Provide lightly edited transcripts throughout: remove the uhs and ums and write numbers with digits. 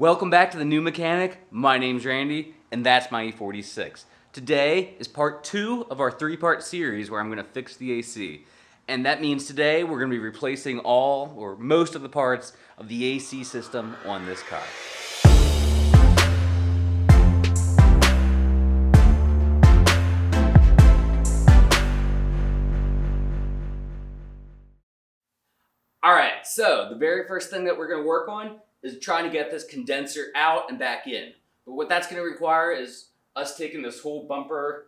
Welcome back to The New Mechanic. My name's Randy, and that's my E46. Today is part 2 of our 3-part series where I'm going to fix the AC. And that means today we're going to be replacing all or most of the parts of the AC system on this car. Alright, so the very first thing that we're going to work on is trying to get this condenser out and back in. But what that's going to require is us taking this whole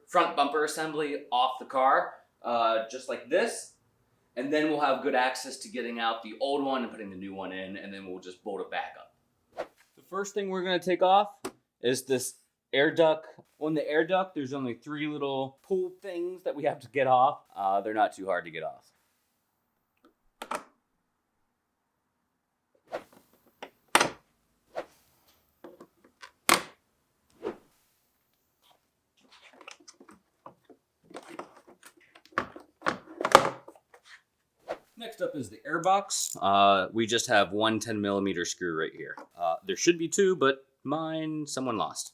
front bumper assembly off the car, just like this, and then we'll have good access to getting out the old one and putting the new one in, and then we'll just bolt it back up. The first thing we're going to take off is this air duct. On the air duct, there's only 3 little pull things that we have to get off. They're not too hard to get off. Next up is the air box. We just have one 10mm screw right here. There should be 2, but mine someone lost.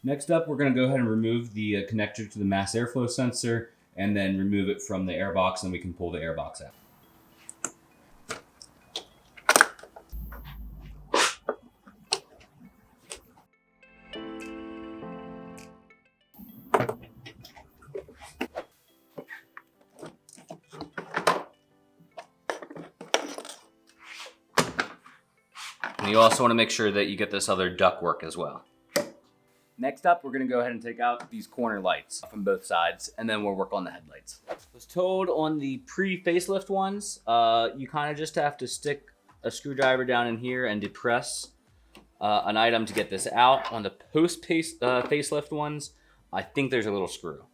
Next up, we're going to go ahead and remove the connector to the mass airflow sensor and then remove it from the air box, and we can pull the air box out. And you also want to make sure that you get this other ductwork as well. Next up, we're going to go ahead and take out these corner lights from both sides, and then we'll work on the headlights. I was told on the pre-facelift ones, you kind of just have to stick a screwdriver down in here and depress an item to get this out. On the post-facelift ones, I think there's a little screw.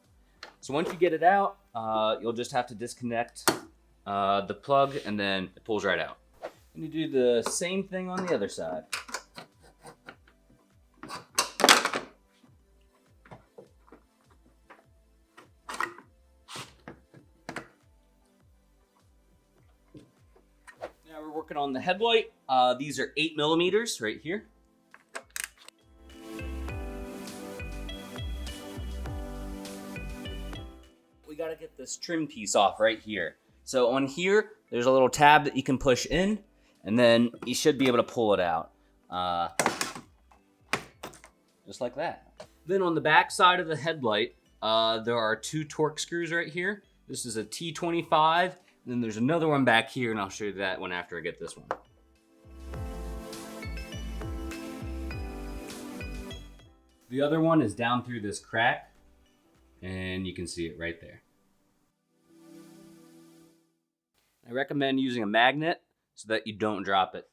So once you get it out, you'll just have to disconnect the plug, and then it pulls right out. And you do the same thing on the other side. Now we're working on the headlight. These are 8mm right here. We gotta get this trim piece off right here. So on here, there's a little tab that you can push in, and then you should be able to pull it out. Just like that. Then on the back side of the headlight, there are 2 torque screws right here. This is a T25, and then there's another one back here, and I'll show you that one after I get this one. The other one is down through this crack, and you can see it right there. I recommend using a magnet so that you don't drop it.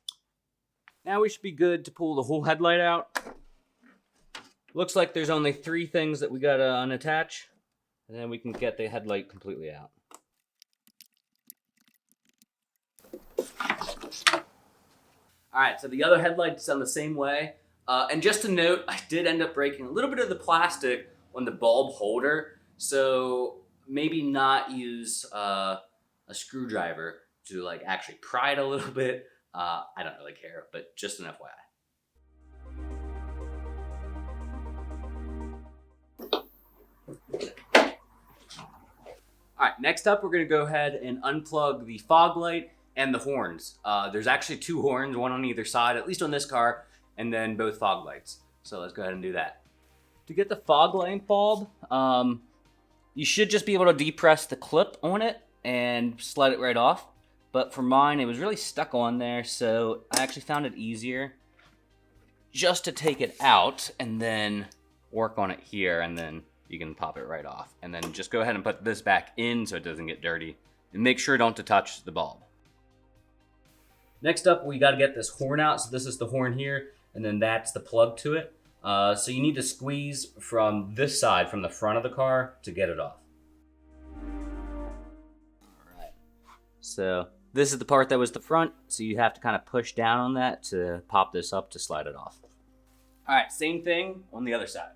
Now we should be good to pull the whole headlight out. Looks like there's only 3 things that we gotta unattach, and then we can get the headlight completely out. Alright, so the other headlight's done the same way. And just to note, I did end up breaking a little bit of the plastic on the bulb holder, so maybe not use a screwdriver to like actually pry it a little bit. I don't really care, but just an FYI. All right, next up, we're gonna go ahead and unplug the fog light and the horns. There's actually 2 horns, one on either side, at least on this car, and then both fog lights. So let's go ahead and do that. To get the fog light bulb, you should just be able to depress the clip on it and slide it right off. But for mine, it was really stuck on there, so I actually found it easier just to take it out and then work on it here, and then you can pop it right off. And then just go ahead and put this back in so it doesn't get dirty. And make sure don't to touch the bulb. Next up, we gotta get this horn out. So this is the horn here, and then that's the plug to it. So you need to squeeze from this side, from the front of the car, to get it off. All right, so this is the part that was the front, so you have to kind of push down on that to pop this up to slide it off. All right, same thing on the other side.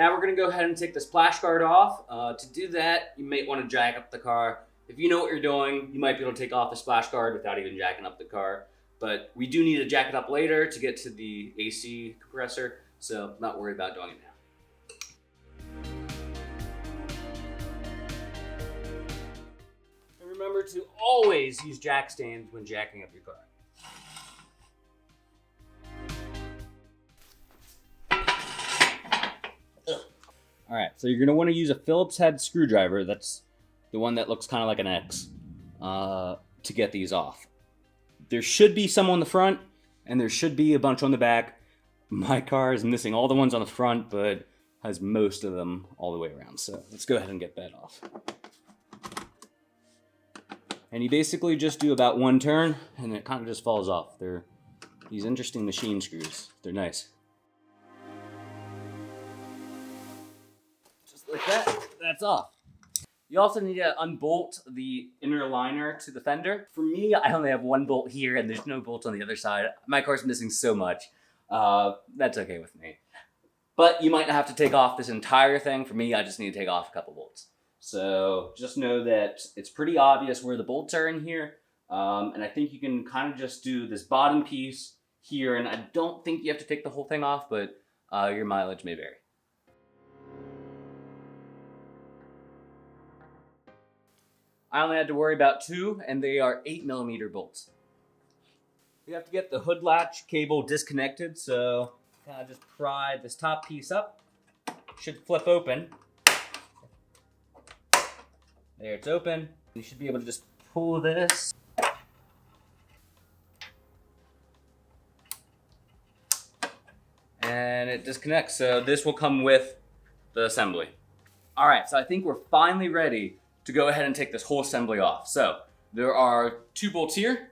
Now we're gonna go ahead and take the splash guard off. To do that, you might wanna jack up the car. If you know what you're doing, you might be able to take off the splash guard without even jacking up the car. But we do need to jack it up later to get to the AC compressor, so not worried about doing it now. And remember to always use jack stands when jacking up your car. All right, so you're gonna wanna use a Phillips head screwdriver. That's the one that looks kind of like an X, to get these off. There should be some on the front, and there should be a bunch on the back. My car is missing all the ones on the front, but has most of them all the way around. So let's go ahead and get that off. And you basically just do about one turn, and it kind of just falls off. They're these interesting machine screws. They're nice. Just like that, that's off. You also need to unbolt the inner liner to the fender. For me, I only have one bolt here and there's no bolt on the other side. My car's missing so much. That's okay with me. But you might not have to take off this entire thing. For me, I just need to take off a couple bolts. So just know that it's pretty obvious where the bolts are in here. And I think you can kind of just do this bottom piece here. And I don't think you have to take the whole thing off, but your mileage may vary. I only had to worry about 2, and they are 8mm bolts. You have to get the hood latch cable disconnected, so kind of just pry this top piece up. Should flip open. There, it's open. You should be able to just pull this. And it disconnects, so this will come with the assembly. All right, so I think we're finally ready to go ahead and take this whole assembly off. So there are 2 bolts here,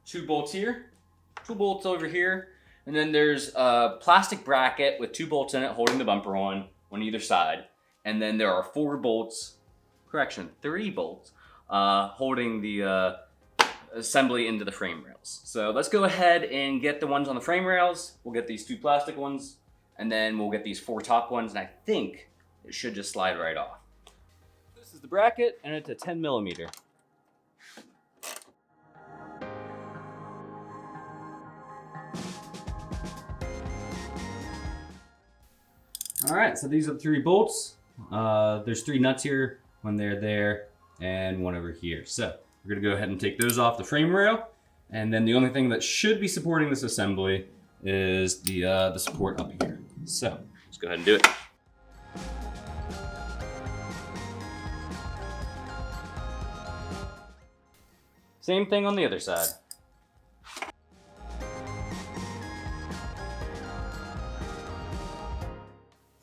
2 bolts here, 2 bolts over here, and then there's a plastic bracket with 2 bolts in it holding the bumper on either side. And then there are 4 bolts, 3 bolts, holding the assembly into the frame rails. So let's go ahead and get the ones on the frame rails. We'll get these 2 plastic ones, and then we'll get these 4 top ones, and I think it should just slide right off. This is the bracket, and it's a 10mm. All right, so these are the 3 bolts. There's 3 nuts here, one there, and one over here. So we're gonna go ahead and take those off the frame rail, and then the only thing that should be supporting this assembly is the support up here. So let's go ahead and do it. Same thing on the other side.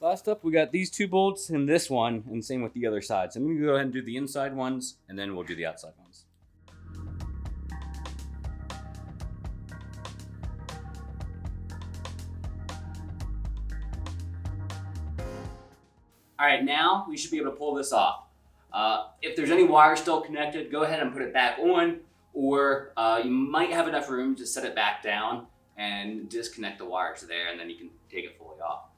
Last up, we got these 2 bolts and this one, and same with the other side. So I'm gonna go ahead and do the inside ones, and then we'll do the outside ones. All right, now we should be able to pull this off. If there's any wire still connected, go ahead and put it back on, or you might have enough room to set it back down and disconnect the wires there, and then you can take it fully off.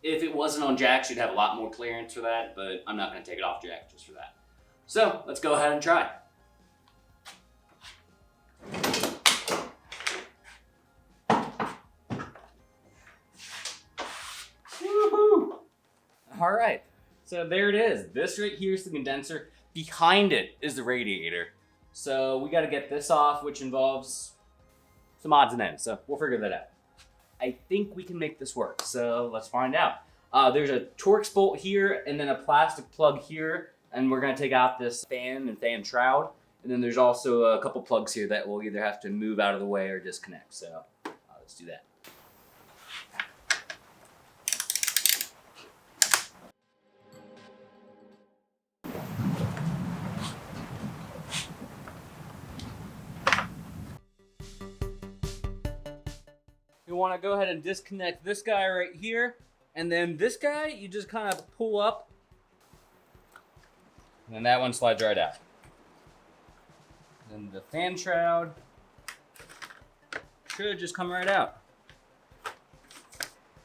If it wasn't on jacks, you'd have a lot more clearance for that, but I'm not going to take it off jack just for that. So let's go ahead and try. Woohoo! All right, so there it is. This right here is the condenser. Behind it is the radiator. So we got to get this off, which involves some odds and ends. So we'll figure that out. I think we can make this work, so let's find out. There's a Torx bolt here and then a plastic plug here, and we're gonna take out this fan and fan shroud. And then there's also a couple plugs here that we'll either have to move out of the way or disconnect. So let's do that. You want to go ahead and disconnect this guy right here, and then this guy you just kind of pull up, and then that one slides right out. Then the fan shroud should just come right out.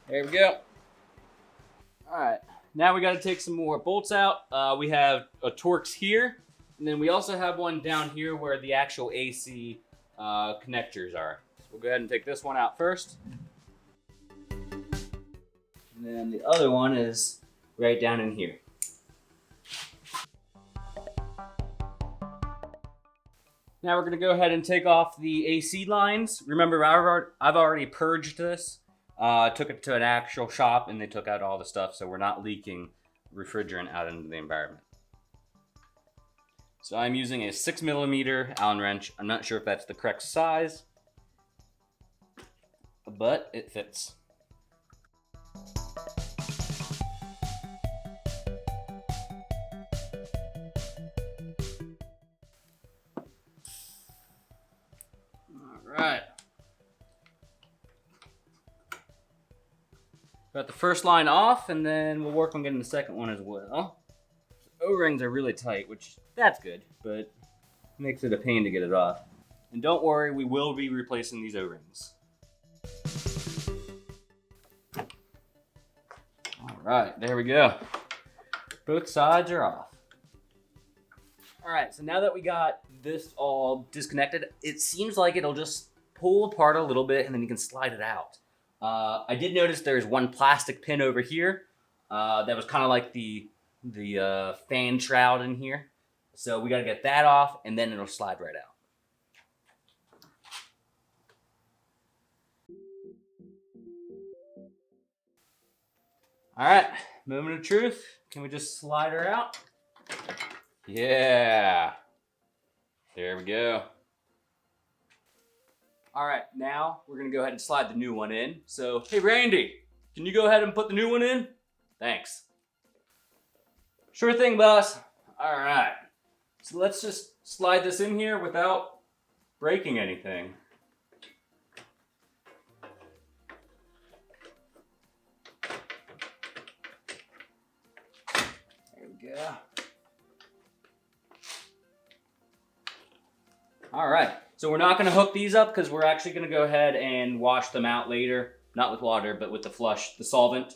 There we go. All right, now we got to take some more bolts out. We have a Torx here, and then we also have one down here where the actual AC connectors are. So we'll go ahead and take this one out first. And then the other one is right down in here. Now we're gonna go ahead and take off the AC lines. Remember, I've already purged this. Took it to an actual shop and they took out all the stuff, so we're not leaking refrigerant out into the environment. So I'm using a 6mm Allen wrench. I'm not sure if that's the correct size, but it fits. Alright. Got the first line off, and then we'll work on getting the second one as well. The O-rings are really tight, which that's good, but makes it a pain to get it off. And don't worry, we will be replacing these O-rings. Alright, there we go. Both sides are off. Alright, so now that we got this all disconnected, it seems like it'll just pull apart a little bit and then you can slide it out. I did notice there's one plastic pin over here that was kind of like the fan shroud in here. So we got to get that off and then it'll slide right out. Alright, moment of truth. Can we just slide her out? Yeah. There we go. Alright, now we're going to go ahead and slide the new one in. So, hey Randy, can you go ahead and put the new one in? Thanks. Sure thing, boss. Alright. So let's just slide this in here without breaking anything. There we go. Alright, so we're not going to hook these up because we're actually going to go ahead and wash them out later. Not with water, but with the solvent.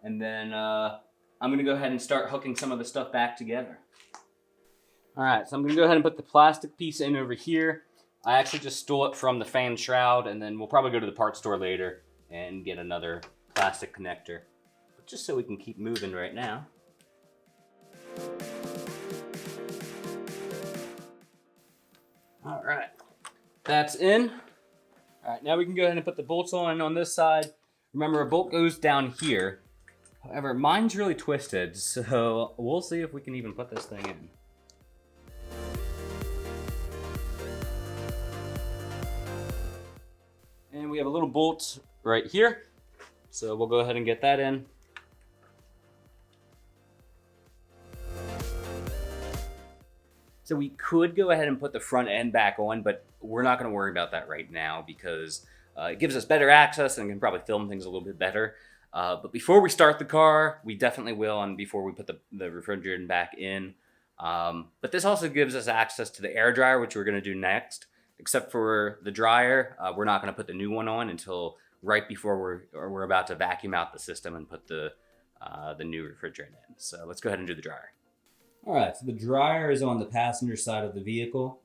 And then I'm going to go ahead and start hooking some of the stuff back together. Alright, so I'm going to go ahead and put the plastic piece in over here. I actually just stole it from the fan shroud, and then we'll probably go to the parts store later and get another plastic connector. But just so we can keep moving right now. Alright, that's in. Alright, now we can go ahead and put the bolts on this side. Remember, a bolt goes down here. However, mine's really twisted, so we'll see if we can even put this thing in. And we have a little bolt right here, so we'll go ahead and get that in. So we could go ahead and put the front end back on, but we're not going to worry about that right now because it gives us better access and can probably film things a little bit better. But before we start the car, we definitely will, and before we put the refrigerant back in. But this also gives us access to the air dryer, which we're going to do next. Except for the dryer, we're not going to put the new one on until right before we're about to vacuum out the system and put the new refrigerant in. So let's go ahead and do the dryer. All right, so the dryer is on the passenger side of the vehicle,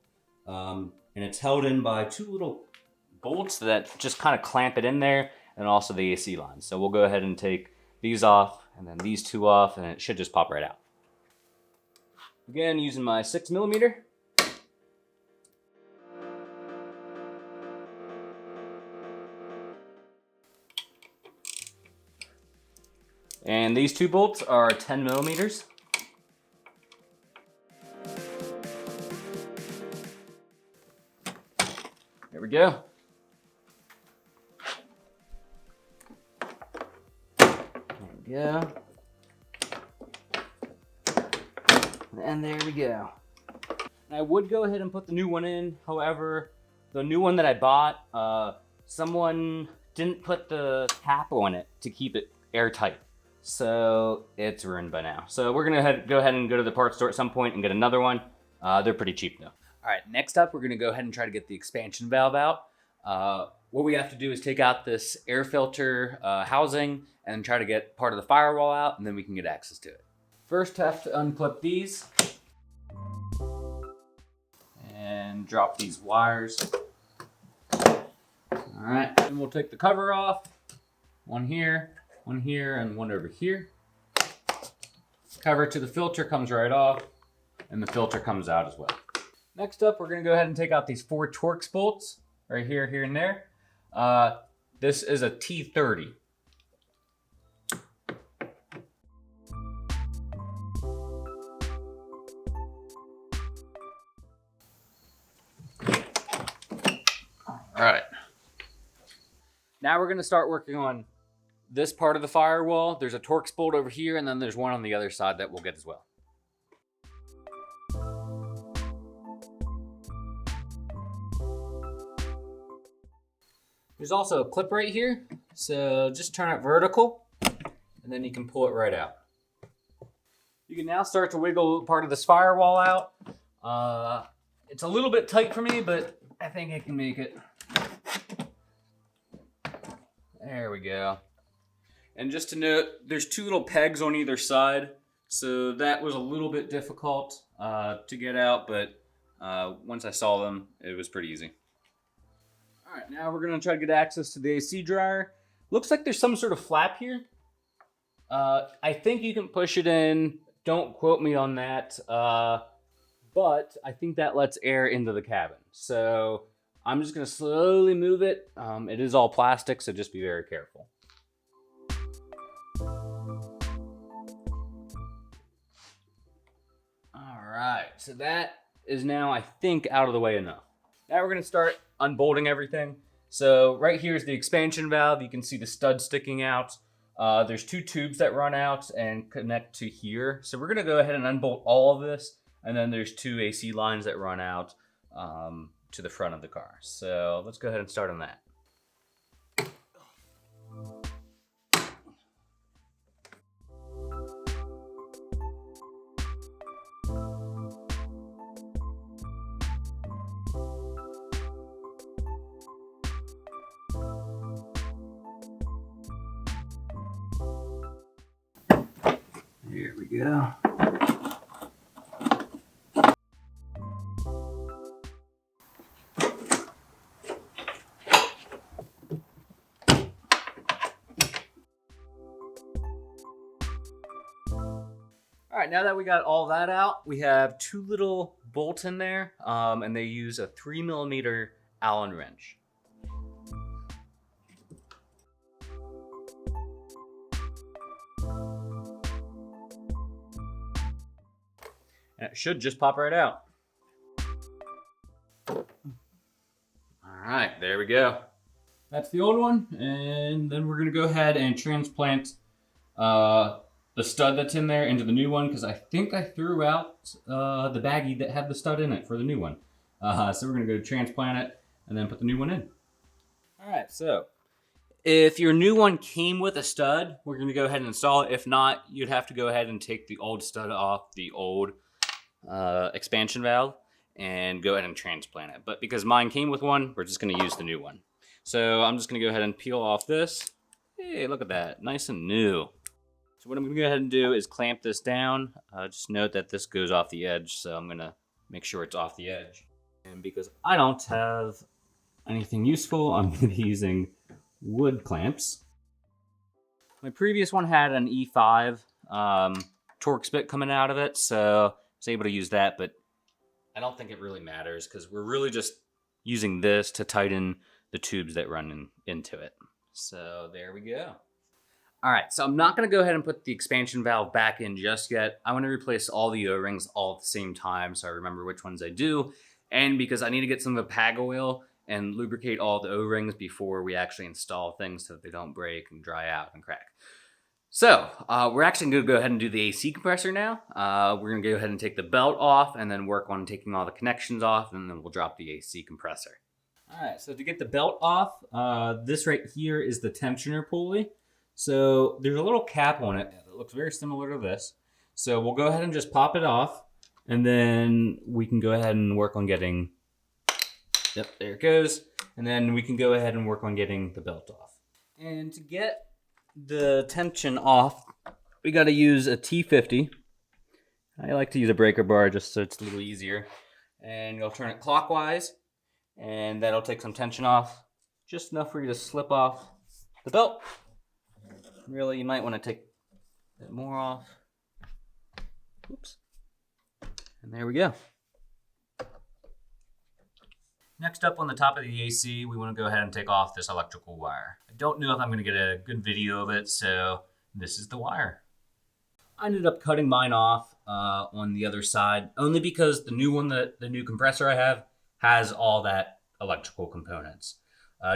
and it's held in by two little bolts that just kind of clamp it in there, and also the AC line. So we'll go ahead and take these off, and then these two off, and it should just pop right out. Again, using my 6mm. And these two bolts are 10mm. There we go. There we go. And there we go. I would go ahead and put the new one in. However, the new one that I bought, someone didn't put the cap on it to keep it airtight. So it's ruined by now. So we're gonna go ahead and go to the parts store at some point and get another one. They're pretty cheap though. All right, next up, we're gonna go ahead and try to get the expansion valve out. what we have to do is take out this air filter housing and try to get part of the firewall out, and then we can get access to it. First, have to unclip these and drop these wires. All right, and we'll take the cover off. One here, and one over here. Cover to the filter comes right off, and the filter comes out as well. Next up, we're gonna go ahead and take out these 4 Torx bolts, right here, here, and there. This is a T30. All right. Now we're gonna start working on this part of the firewall. There's a Torx bolt over here, and then there's one on the other side that we'll get as well. There's also a clip right here, so just turn it vertical, and then you can pull it right out. You can now start to wiggle part of this firewall out. It's a little bit tight for me, but I think I can make it. There we go. And just to note, there's 2 little pegs on either side, so that was a little bit difficult to get out, but once I saw them, it was pretty easy. All right, now we're gonna try to get access to the AC dryer. Looks like there's some sort of flap here. I think you can push it in. Don't quote me on that, but I think that lets air into the cabin. So I'm just gonna slowly move it. It is all plastic, so just be very careful. All right, so that is now, I think, out of the way enough. Now we're gonna start unbolting everything. So right here is the expansion valve. You can see the stud sticking out. There's 2 tubes that run out and connect to here. So we're gonna go ahead and unbolt all of this. And then there's 2 AC lines that run out to the front of the car. So let's go ahead and start on that. Here we go. All right, now that we got all that out, we have 2 little bolts in there, and they use a 3mm Allen wrench. And it should just pop right out. All right, there we go. That's the old one, and then we're gonna go ahead and transplant the stud that's in there into the new one, because I think I threw out the baggie that had the stud in it for the new one. So we're gonna go transplant it and then put the new one in. All right, so if your new one came with a stud, we're gonna go ahead and install it. If not, you'd have to go ahead and take the old stud off the old expansion valve and go ahead and transplant it. But because mine came with one, we're just gonna use the new one. So I'm just gonna go ahead and peel off this. Hey, look at that, nice and new. So what I'm gonna go ahead and do is clamp this down. Just note that this goes off the edge, so I'm gonna make sure it's off the edge. And because I don't have anything useful, I'm gonna be using wood clamps. My previous one had an E5 Torx bit coming out of it, so I was able to use that, but I don't think it really matters because we're really just using this to tighten the tubes that run into it. So there we go. All right, so I'm not gonna go ahead and put the expansion valve back in just yet. I wanna replace all the O-rings all at the same time so I remember which ones I do, and because I need to get some of the PAG oil and lubricate all the O-rings before we actually install things so that they don't break and dry out and crack. So we're actually gonna go ahead and do the AC compressor now. We're gonna go ahead and take the belt off and then work on taking all the connections off, and then we'll drop the AC compressor. All right, so to get the belt off, this right here is the tensioner pulley. So there's a little cap on it that looks very similar to this. So we'll go ahead and just pop it off, and then we can go ahead and work on getting, yep, there it goes. and then we can go ahead and work on getting the belt off. And to get the tension off, we got to use a T50. I like to use a breaker bar just so it's a little easier. And you'll turn it clockwise, and that'll take some tension off, just enough for you to slip off the belt. Really, you might want to take a bit more off. Oops. And there we go. Next up on the top of the AC, we want to go ahead and take off this electrical wire. I don't know if I'm going to get a good video of it, so this is the wire. I ended up cutting mine off on the other side, only because the new compressor I have has all that electrical components.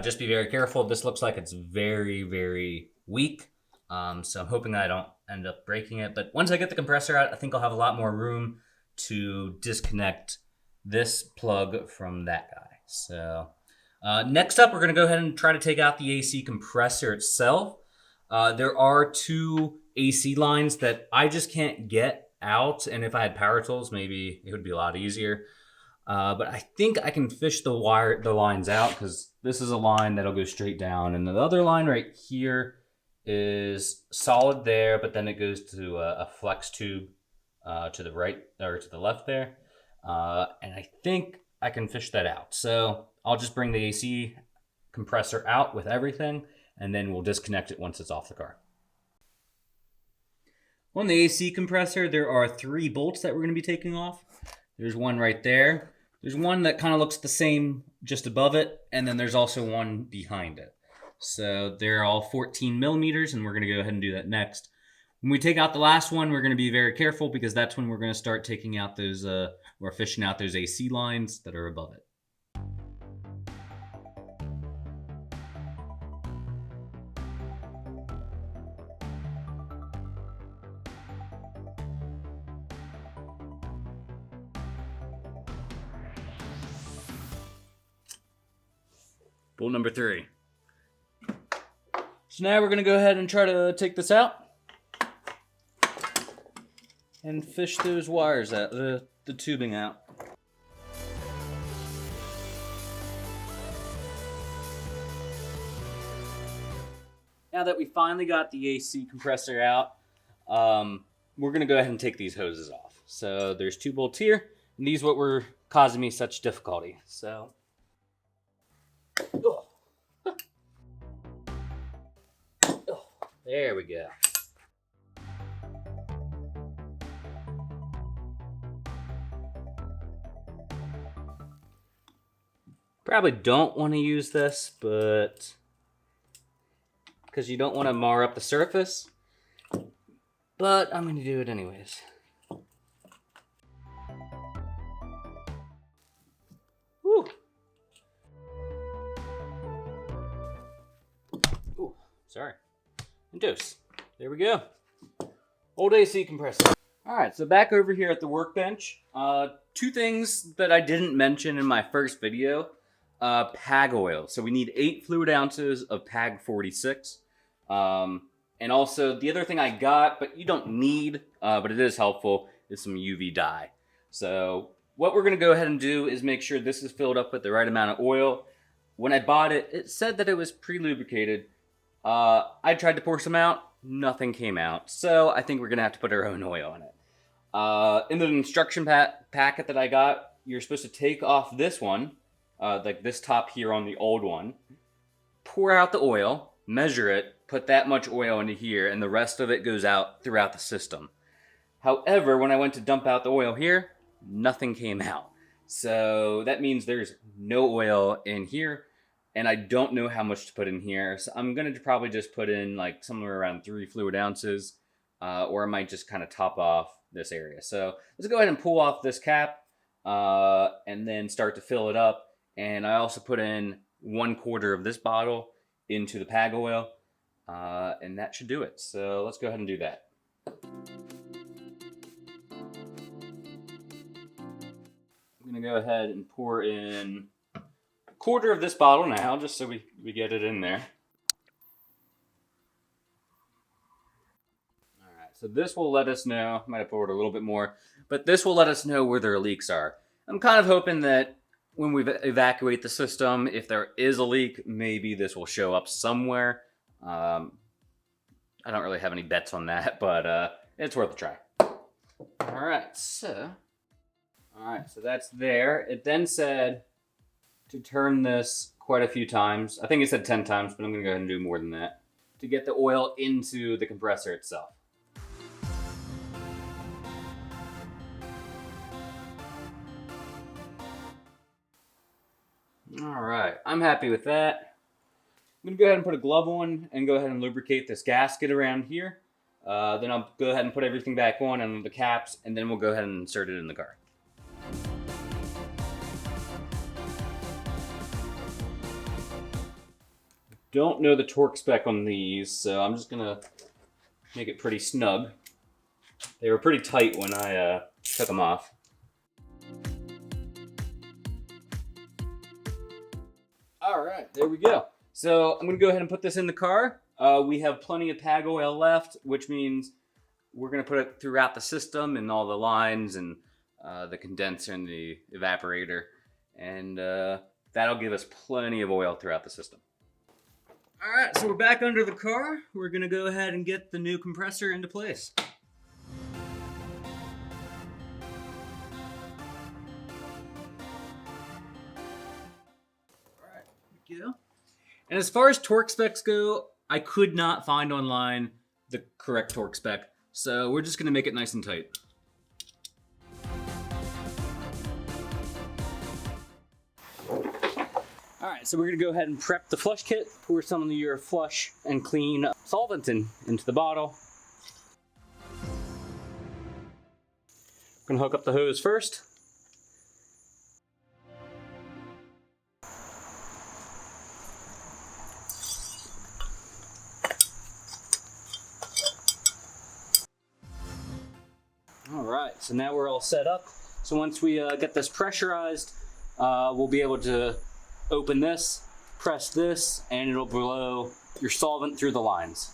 Just be very careful. This looks like it's very, very weak, so I'm hoping I don't end up breaking it. But once I get the compressor out, I think I'll have a lot more room to disconnect this plug from that guy. So next up, we're going to go ahead and try to take out the AC compressor itself. There are two AC lines that I just can't get out, and if I had power tools, maybe it would be a lot easier. But I think I can fish the lines out, because this is a line that'll go straight down, and the other line right here is solid there, but then it goes to a flex tube to the right or to the left there, and I think I can fish that out. So I'll just bring the AC compressor out with everything, and then we'll disconnect it once it's off the car. On the AC compressor, there are 3 bolts that we're going to be taking off. There's one right there. There's one that kind of looks the same just above it, and then there's also one behind it. So they're all 14 millimeters, and we're going to go ahead and do that next. When we take out the last one, we're going to be very careful, because that's when we're going to start taking out those, or fishing out those AC lines that are above it. Bolt number 3. So now we're going to go ahead and try to take this out and fish those wires out, the tubing out. Now that we finally got the AC compressor out, we're going to go ahead and take these hoses off. So there's 2 bolts here, and these what were causing me such difficulty. So there we go. Probably don't want to use this, but because you don't want to mar up the surface, but I'm going to do it anyways. Woo. Ooh, sorry. And dose. There we go. Old AC compressor. Alright, so back over here at the workbench. 2 things that I didn't mention in my first video. PAG oil. So we need 8 fluid ounces of PAG 46. And also, the other thing I got, but you don't need, but it is helpful, is some UV dye. So what we're going to go ahead and do is make sure this is filled up with the right amount of oil. When I bought it, it said that it was pre-lubricated. I tried to pour some out, nothing came out. So I think we're going to have to put our own oil in it. In the instruction packet that I got, you're supposed to take off this one, like this top here on the old one, pour out the oil, measure it, put that much oil into here, and the rest of it goes out throughout the system. However, when I went to dump out the oil here, nothing came out. So that means there's no oil in here, and I don't know how much to put in here. So I'm going to probably just put in like somewhere around 3 fluid ounces, or I might just kind of top off this area. So let's go ahead and pull off this cap, and then start to fill it up. And I also put in 1/4 of this bottle into the PAG oil, and that should do it. So let's go ahead and do that. I'm going to go ahead and pour in 1/4 of this bottle now, just so we get it in there. Alright, so this will let us know, I might have poured a little bit more, but this will let us know where their leaks are. I'm kind of hoping that when we evacuate the system, if there is a leak, maybe this will show up somewhere. I don't really have any bets on that, but it's worth a try. All right, so that's there. It then said to turn this quite a few times. I think it said 10 times, but I'm gonna go ahead and do more than that to get the oil into the compressor itself. All right, I'm happy with that. I'm gonna go ahead and put a glove on and go ahead and lubricate this gasket around here. Then I'll go ahead and put everything back on the caps, and then we'll go ahead and insert it in the car. Don't know the torque spec on these, so I'm just gonna make it pretty snug. They were pretty tight when I took them off. All right, there we go. So I'm gonna go ahead and put this in the car. We have plenty of PAG oil left, which means we're gonna put it throughout the system and all the lines and the condenser and the evaporator. And that'll give us plenty of oil throughout the system. All right, so we're back under the car. We're gonna go ahead and get the new compressor into place. All right, here we go. And as far as torque specs go, I could not find online the correct torque spec, so we're just gonna make it nice and tight. Alright, so we're gonna go ahead and prep the flush kit, pour some of your flush and clean solvent into the bottle. Gonna hook up the hose first. Alright, so now we're all set up. So once we get this pressurized, we'll be able to open this, press this, and it'll blow your solvent through the lines.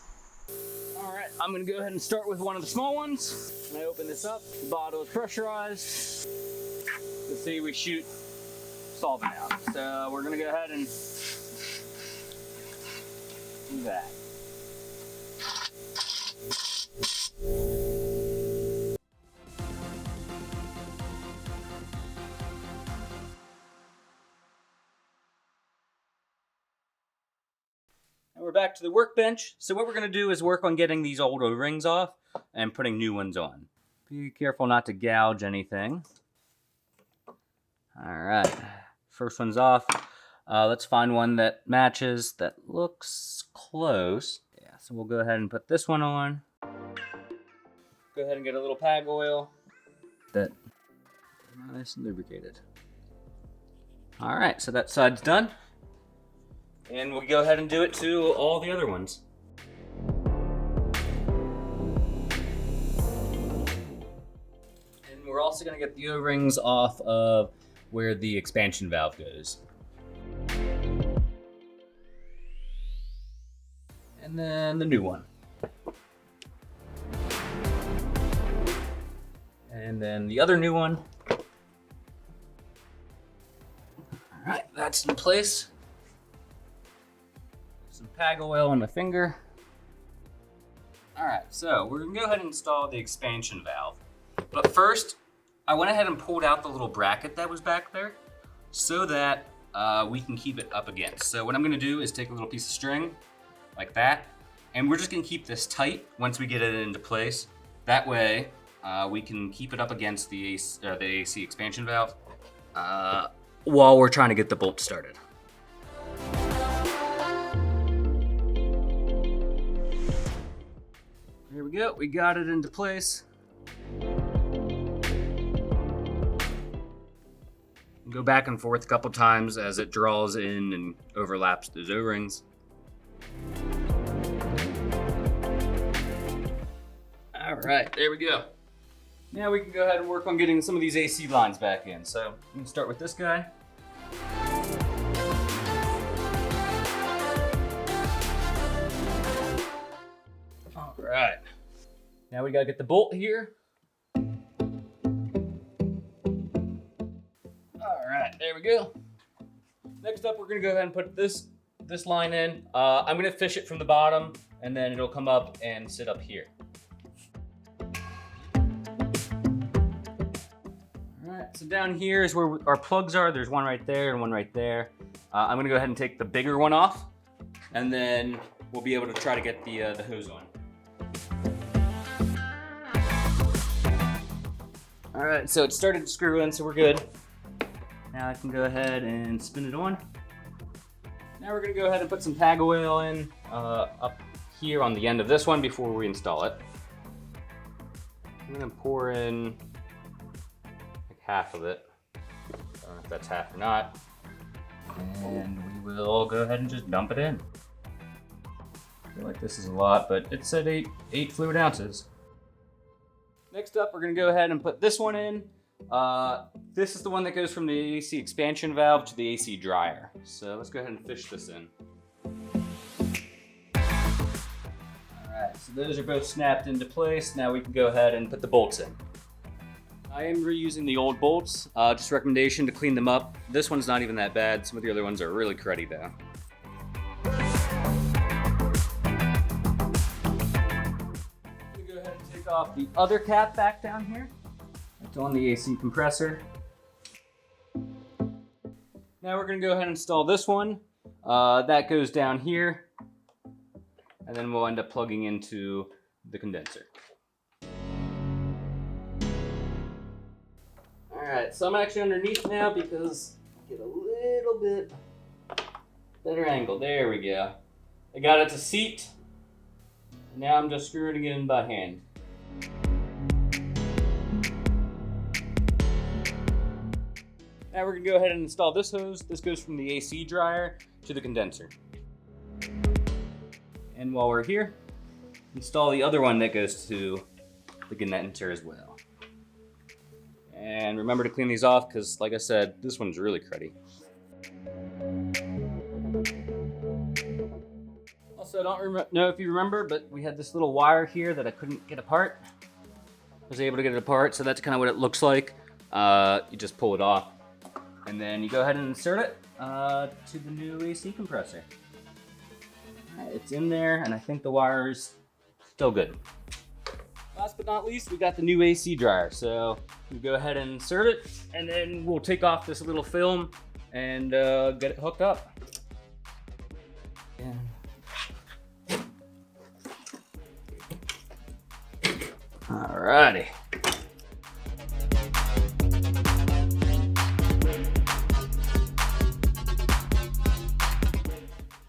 Alright, I'm gonna go ahead and start with one of the small ones. When I open this up, the bottle is pressurized. Let's see, we shoot solvent out. So we're gonna go ahead and do that. We're back to the workbench. So what we're gonna do is work on getting these old O-rings off and putting new ones on. Be careful not to gouge anything. All right, first one's off. Let's find one that matches, that looks close. Yeah, so we'll go ahead and put this one on. Go ahead and get a little PAG oil. That nice and lubricated. All right, so that side's done. And we'll go ahead and do it to all the other ones. And we're also gonna get the O-rings off of where the expansion valve goes. And then the new one. And then the other new one. All right, that's in place. Some PAG oil on the finger. All right, so we're gonna go ahead and install the expansion valve. But first, I went ahead and pulled out the little bracket that was back there so that we can keep it up against. So what I'm gonna do is take a little piece of string like that, and we're just gonna keep this tight once we get it into place. That way, we can keep it up against the AC expansion valve while we're trying to get the bolt started. Here we go, we got it into place. Go back and forth a couple times as it draws in and overlaps those O-rings. All right, there we go. Now we can go ahead and work on getting some of these AC lines back in. So I'm gonna start with this guy. All right. Now we gotta get the bolt here. All right, there There we go. Next up, we're gonna go ahead and put this line in. I'm gonna fish it from the bottom, and then it'll come up and sit up here. All right, so down here is where our plugs are. There's one right there and one right there. I'm gonna go ahead and take the bigger one off, and then we'll be able to try to get the hose on. All right, so it started to screw in, so we're good. Now I can go ahead and spin it on. Now we're gonna go ahead and put some tag oil in up here on the end of this one before we install it. I'm gonna pour in like half of it. I don't know if that's half or not. And we will go ahead and just dump it in. I feel like this is a lot, but it said 8 fluid ounces. Next up, we're gonna go ahead and put this one in. This is the one that goes from the AC expansion valve to the AC dryer. So let's go ahead and fish this in. Alright, so those are both snapped into place. Now we can go ahead and put the bolts in. I am reusing the old bolts. Just a recommendation to clean them up. This one's not even that bad. Some of the other ones are really cruddy though. I'm gonna go ahead and take off the other cap back down here. It's on the AC compressor. Now we're gonna go ahead and install this one. That goes down here. And then we'll end up plugging into the condenser. All right, so I'm actually underneath now because I get a little bit better angle. There we go. I got it to seat. Now I'm just screwing it in by hand. Now we're gonna go ahead and install this hose. This goes from the AC dryer to the condenser. And while we're here, install the other one that goes to the condenser as well. And remember to clean these off because, like I said, this one's really cruddy. Also, I don't know if you remember, but we had this little wire here that I couldn't get apart. I was able to get it apart, so that's kind of what it looks like. You just pull it off. And then you go ahead and insert it to the new AC compressor. It's in there, and I think the wire is still good. Last but not least, we got the new AC dryer. So we go ahead and insert it, and then we'll take off this little film and get it hooked up. Alrighty.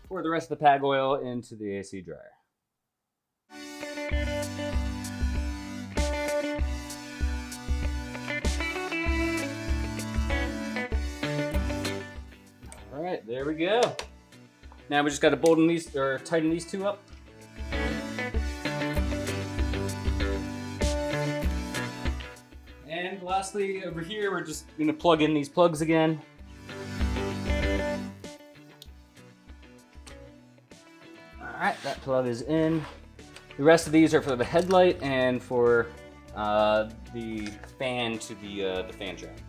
Pour the rest of the tag oil into the AC dryer. All right, there we go. Now we just got to bolden these or tighten these two up. And lastly, over here, we're just going to plug in these plugs again. Alright, that plug is in. The rest of these are for the headlight and for the fan to the fan shaft.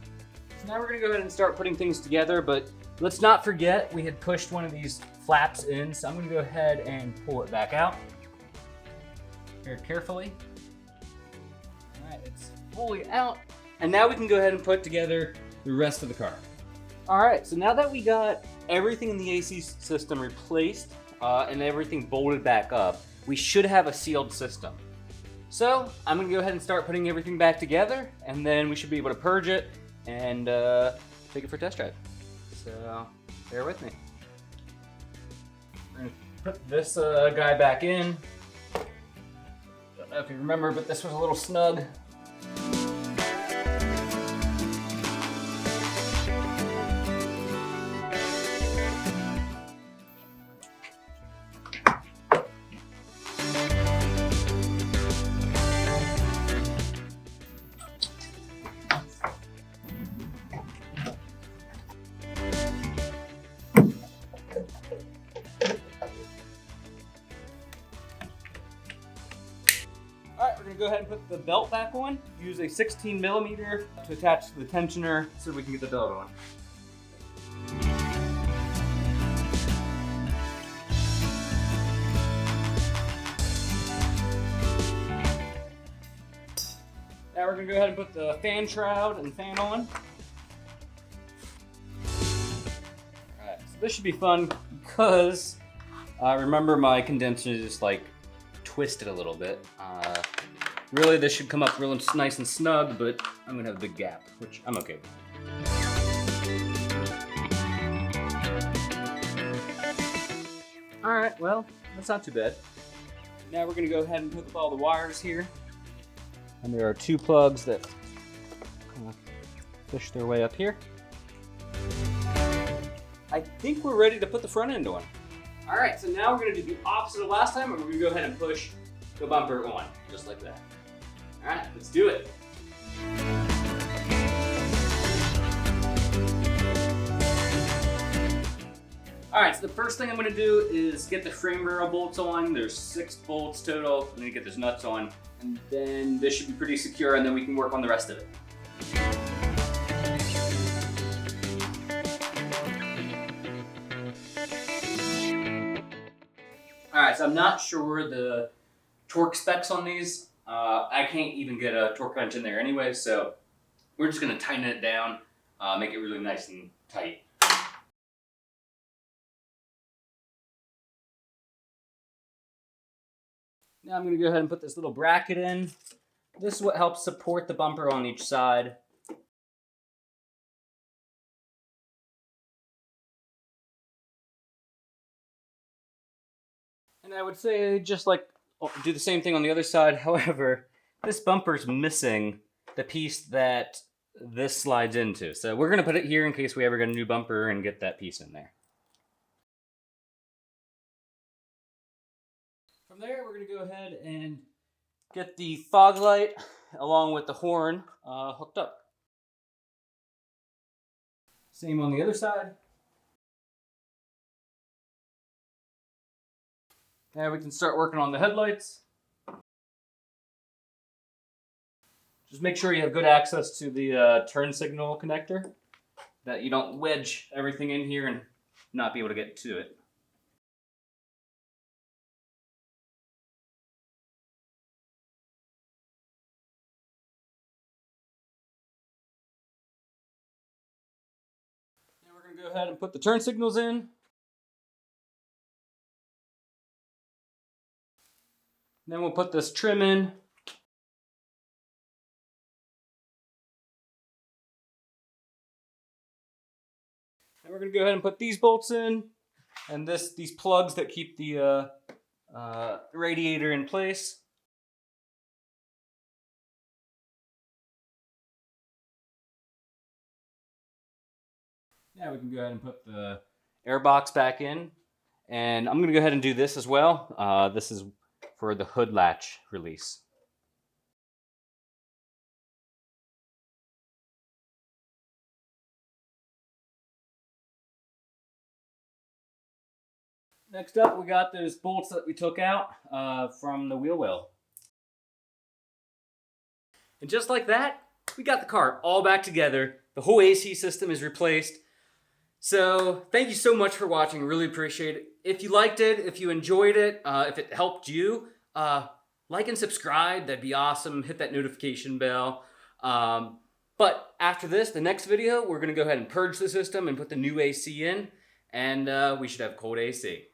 So now we're going to go ahead and start putting things together, but let's not forget we had pushed one of these flaps in, so I'm going to go ahead and pull it back out very carefully. Alright, it's fully out. And now we can go ahead and put together the rest of the car. Alright, so now that we got everything in the AC system replaced, and everything bolted back up, we should have a sealed system. So I'm gonna go ahead and start putting everything back together, and then we should be able to purge it and take it for a test drive. So bear with me. We're gonna put this guy back in. Don't know if you remember, but this was a little snug. Alright, we're going to go ahead and put the belt back on. Use a 16mm to attach to the tensioner so we can get the belt on. Now we're gonna go ahead and put the fan shroud and fan on. Alright, so this should be fun because remember my condenser is just like twisted a little bit. Really this should come up real nice and snug, but I'm gonna have a big gap, which I'm okay with. Alright, well, that's not too bad. Now we're gonna go ahead and hook up all the wires here. And there are 2 plugs that push their way up here. I think we're ready to put the front end on. All right, so now we're gonna do the opposite of last time, and we're gonna go ahead and push the bumper on, just like that. All right, let's do it. All right, so the first thing I'm gonna do is get the frame rail bolts on. There's 6 bolts total. I'm gonna get those nuts on, and then this should be pretty secure, and then we can work on the rest of it. All right, so I'm not sure the torque specs on these. I can't even get a torque wrench in there anyway, so we're just gonna tighten it down, make it really nice and tight. Now I'm gonna go ahead and put this little bracket in. This is what helps support the bumper on each side. And I would say just like do the same thing on the other side. However, this bumper's missing the piece that this slides into. So we're gonna put it here in case we ever get a new bumper and get that piece in there. From there, we're gonna go ahead and get the fog light along with the horn hooked up. Same on the other side. Now we can start working on the headlights. Just make sure you have good access to the turn signal connector, that you don't wedge everything in here and not be able to get to it. Now we're going to go ahead and put the turn signals in. Then we'll put this trim in. And we're going to go ahead and put these bolts in, and these plugs that keep the radiator in place. Now we can go ahead and put the air box back in, and I'm going to go ahead and do this as well. This is for the hood latch release. Next up, we got those bolts that we took out from the wheel well. And just like that, we got the car all back together. The whole AC system is replaced. So thank you so much for watching. Really appreciate it. If you liked it, if you enjoyed it, if it helped you, like and subscribe. That'd be awesome. Hit that notification bell. But after this, the next video, we're going to go ahead and purge the system and put the new AC in. And we should have cold AC.